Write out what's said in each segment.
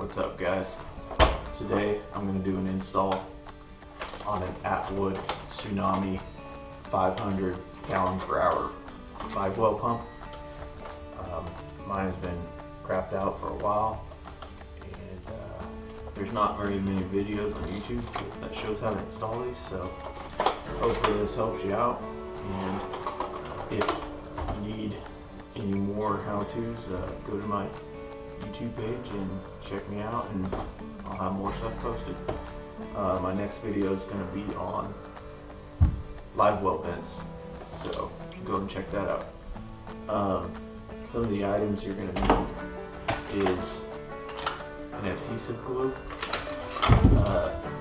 What's up, guys? Today I'm going to do an install on an Attwood Tsunami 500 gallon per hour Livewell pump. Mine has been crapped out for a while, and there's not very many videos on YouTube that shows how to install these, so hopefully this helps you out. And if you need any more how-tos, go to my YouTube page and check me out, and I'll have more stuff posted. My next video is going to be on Livewell vents, so go and check that out. Some of the items you're going to need is an adhesive glue.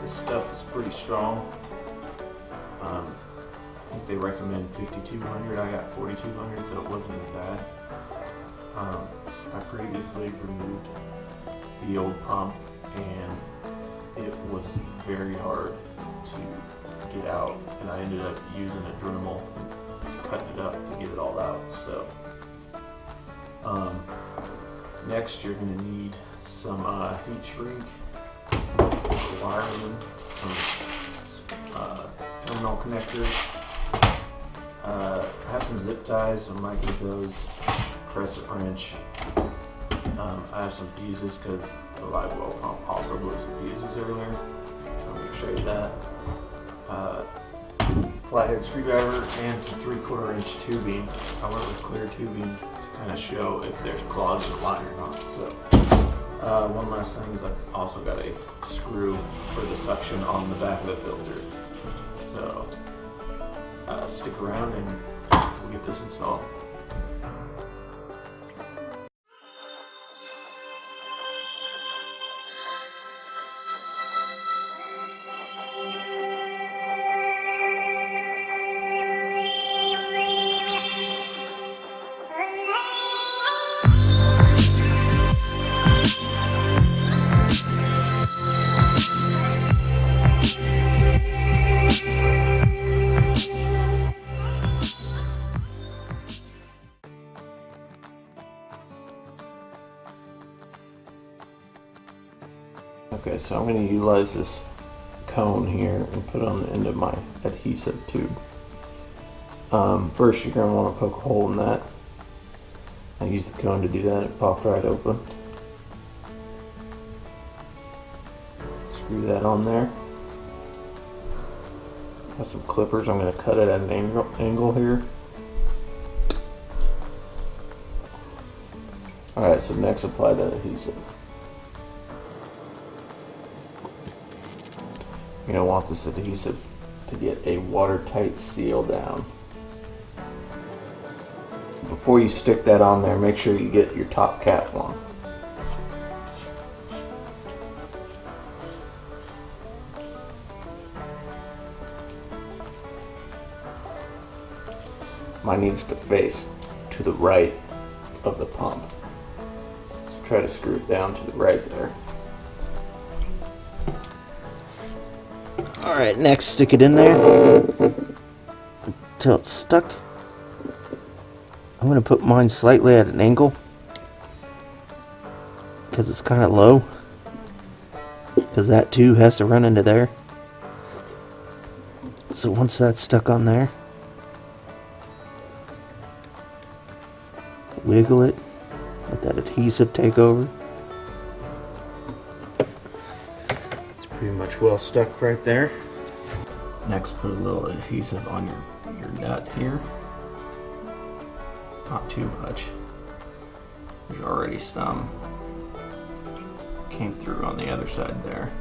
This stuff is pretty strong. I think they recommend 5200. I got 4200, so it wasn't as bad. I previously removed the old pump, and it was very hard to get out, and I ended up using a Dremel and cutting it up to get it all out. So next you're going to need some heat shrink, wiring, some terminal connectors. I have some zip ties, so I might get those, crescent wrench. I have some fuses because the Livewell pump also blew some fuses earlier, so I'm going to show you that. Flathead screwdriver and some 3/4 inch tubing. I went with clear tubing to kind of show if there's clogs in the line or not. So one last thing is I also got a screw for the suction on the back of the filter. So stick around and we'll get this installed. Okay, so I'm going to utilize this cone here and put it on the end of my adhesive tube. First, you're going to want to poke a hole in that. I used the cone to do that. It popped right open. Screw that on there. Got some clippers. I'm going to cut it at an angle here. Alright, so next apply the adhesive. You're going to want this adhesive to get a watertight seal down. Before you stick that on there, make sure you get your top cap on. Mine needs to face to the right of the pump. So try to screw it down to the right there. Alright, next stick it in there until it's stuck. I'm going to put mine slightly at an angle because it's kind of low, because that too has to run into there. So once that's stuck on there, wiggle it, let that adhesive take over. Pretty much well stuck right there. Next, put a little adhesive on your nut here. Not too much. There's already some came through on the other side there.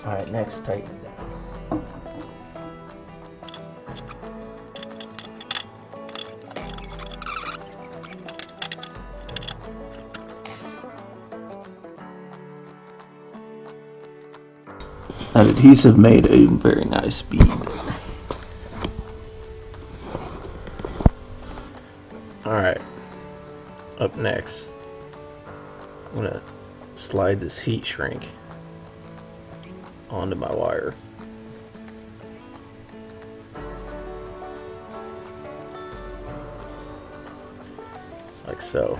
Alright, next tighten it down. That adhesive made a very nice bead. Alright, up next, I'm going to slide this heat shrink onto my wire. Like so.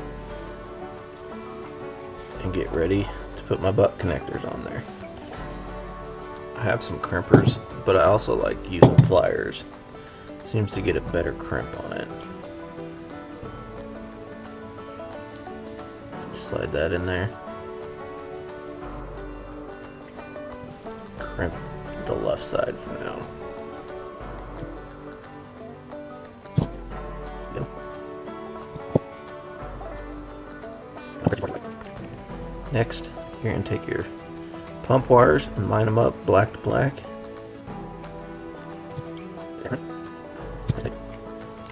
And get ready to put my butt connectors on there. I have some crimpers, but I also like using pliers. Seems to get a better crimp on it. So slide that in there. Crimp the left side for now. Yep. Next, you're going to take your pump wires and line them up black to black.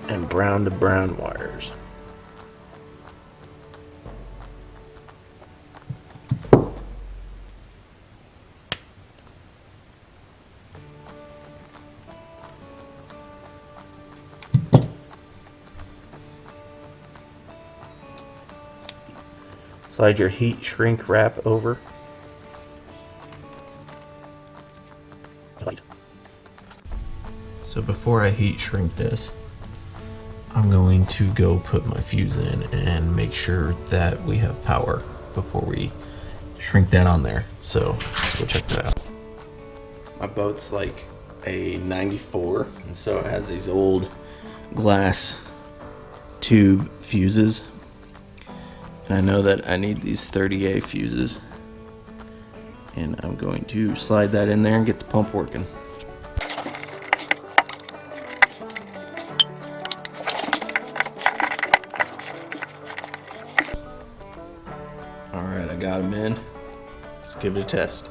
And brown to brown wires. Slide your heat shrink wrap over. So before I heat shrink this, I'm going to go put my fuse in and make sure that we have power before we shrink that on there. So let's go check that out. My boat's like a 94, and so it has these old glass tube fuses. And I know that I need these 30A fuses, and I'm going to slide that in there and get the pump working. Alright, I got them in. Let's give it a test.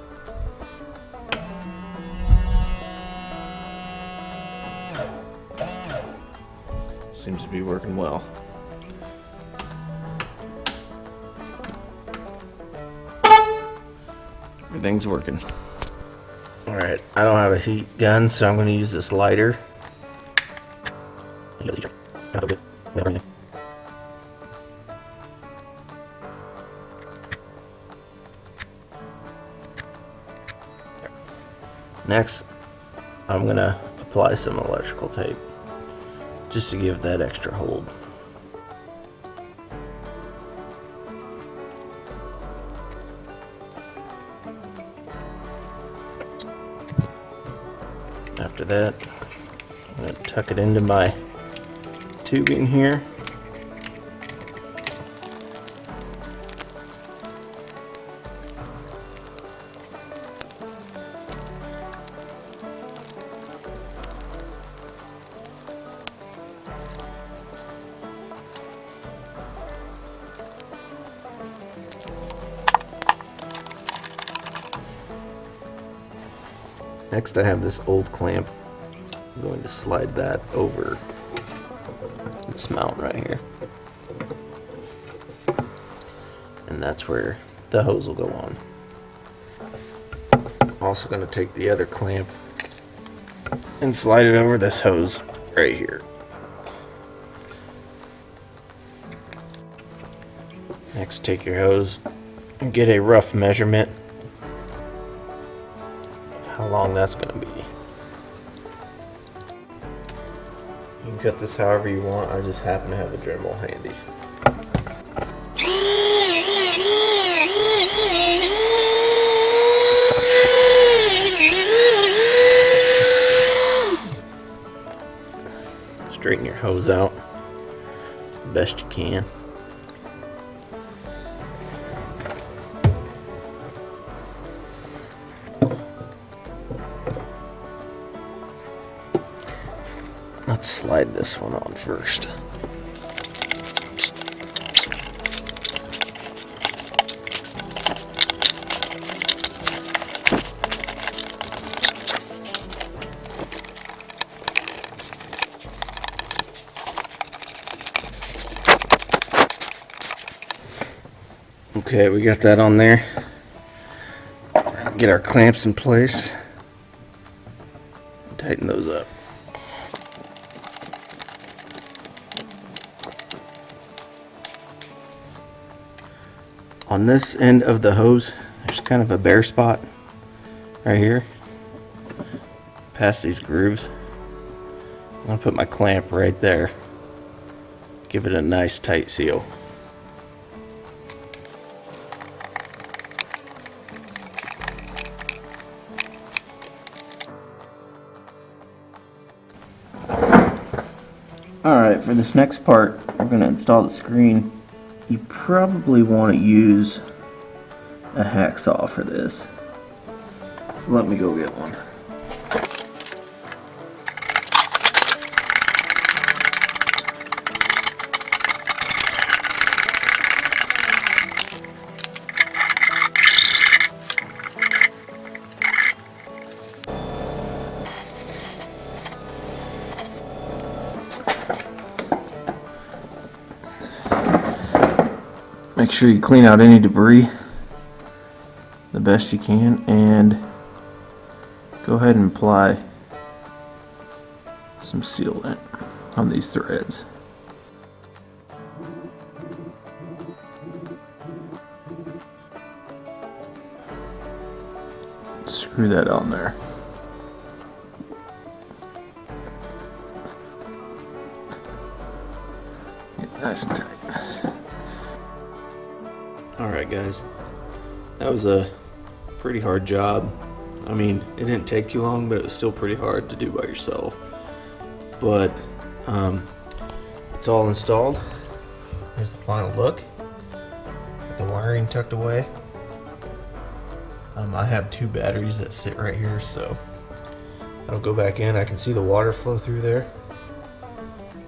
Seems to be working well. Everything's working. Alright, I don't have a heat gun, so I'm going to use this lighter. Next, I'm going to apply some electrical tape just to give that extra hold. After that, I'm going to tuck it into my tubing here. Next, I have this old clamp. I'm going to slide that over this mount right here. And that's where the hose will go on. I'm also going to take the other clamp and slide it over this hose right here. Next, take your hose and get a rough measurement how long that's going to be. You can cut this however you want. I just happen to have a Dremel handy. Straighten your hose out the best you can. Let's slide this one on first. Okay, we got that on there. Get our clamps in place. Tighten those up. On this end of the hose, there's kind of a bare spot right here, past these grooves. I'm gonna put my clamp right there, give it a nice tight seal. Alright, for this next part, we're going to install the screen. You probably want to use a hacksaw for this. So let me go get one. Make sure you clean out any debris the best you can, and go ahead and apply some sealant on these threads. Screw that on there. Get nice and tight. Alright guys, that was a pretty hard job. I mean, it didn't take you long, but it was still pretty hard to do by yourself. But it's all installed. Here's the final look. Got the wiring tucked away. I have 2 batteries that sit right here, so I'll go back in. I can see the water flow through there.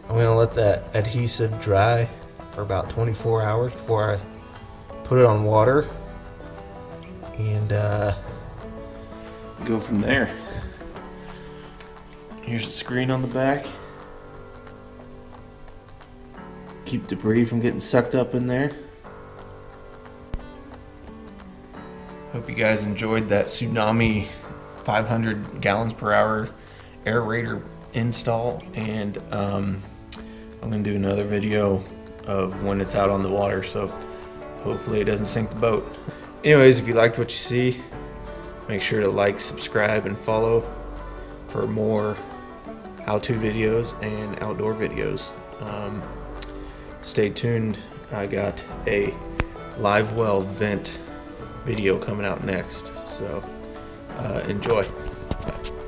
I'm gonna let that adhesive dry for about 24 hours before I put it on water and go from there. Here's the screen on the back. Keep debris from getting sucked up in there. Hope you guys enjoyed that Tsunami 500 gallons per hour aerator install, and I'm gonna do another video of when it's out on the water, so hopefully it doesn't sink the boat. Anyways, if you liked what you see, make sure to like, subscribe, and follow for more how-to videos and outdoor videos. Stay tuned. I got a Livewell vent video coming out next, so enjoy. Bye.